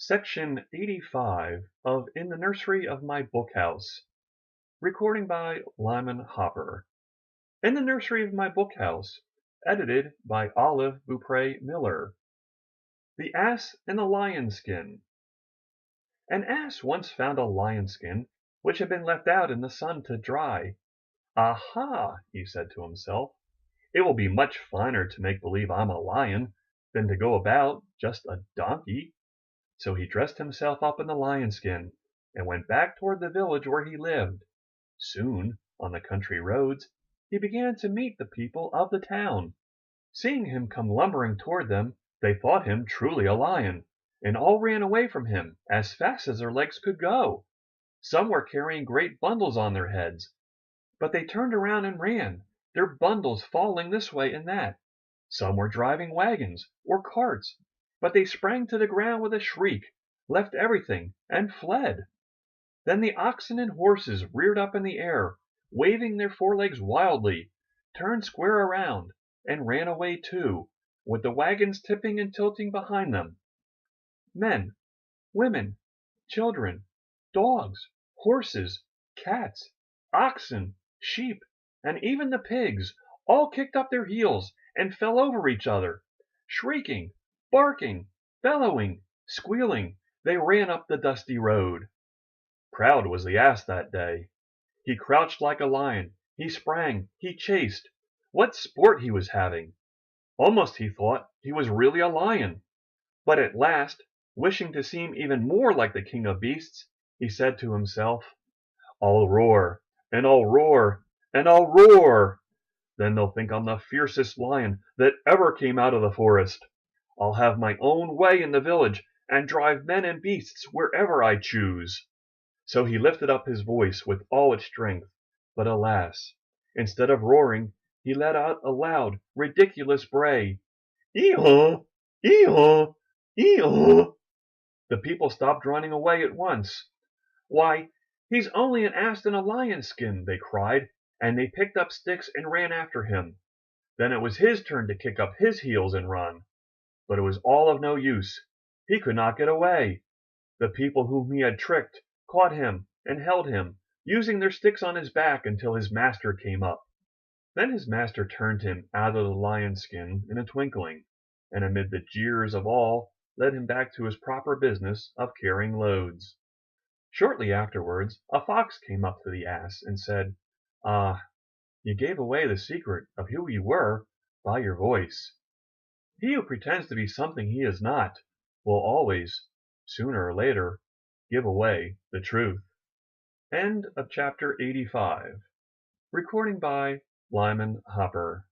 Section 85 of In the Nursery of My Bookhouse. Recording by Lyman Hopper. In the Nursery of My Bookhouse. Edited by Olive Beaupre Miller. The Ass and the Lion Skin. An ass once found a lion skin which had been left out in the sun to dry. "Aha!" he said to himself. "It will be much finer to make believe I'm a lion than to go about just a donkey." So he dressed himself up in the lion skin and went back toward the village where he lived. Soon, on the country roads, he began to meet the people of the town. Seeing him come lumbering toward them, they thought him truly a lion, and all ran away from him as fast as their legs could go. Some were carrying great bundles on their heads, but they turned around and ran, their bundles falling this way and that. Some were driving wagons or carts, but they sprang to the ground with a shriek, left everything, and fled. Then the oxen and horses reared up in the air, waving their forelegs wildly, turned square around, and ran away too, with the wagons tipping and tilting behind them. Men, women, children, dogs, horses, cats, oxen, sheep, and even the pigs all kicked up their heels and fell over each other. Shrieking, barking, bellowing, squealing, they ran up the dusty road. Proud was the ass that day. He crouched like a lion, he sprang, he chased. What sport he was having! Almost he thought he was really a lion. But at last, wishing to seem even more like the king of beasts, he said to himself, "I'll roar, and I'll roar, and I'll roar. Then they'll think I'm the fiercest lion that ever came out of the forest. I'll have my own way in the village and drive men and beasts wherever I choose." So he lifted up his voice with all its strength, but alas, instead of roaring, he let out a loud, ridiculous bray. "Ee-haw! Ee-haw! Ee-haw!" The people stopped running away at once. "Why, he's only an ass in a lion's skin," they cried, and they picked up sticks and ran after him. Then it was his turn to kick up his heels and run. But it was all of no use. He could not get away. The people whom he had tricked caught him and held him, using their sticks on his back until his master came up. Then his master turned him out of the lion's skin in a twinkling, and amid the jeers of all, led him back to his proper business of carrying loads. Shortly afterwards, a fox came up to the ass and said, "Ah, you gave away the secret of who you were by your voice. He who pretends to be something he is not will always, sooner or later, give away the truth." End of chapter 85. Recording by Lyman Hopper.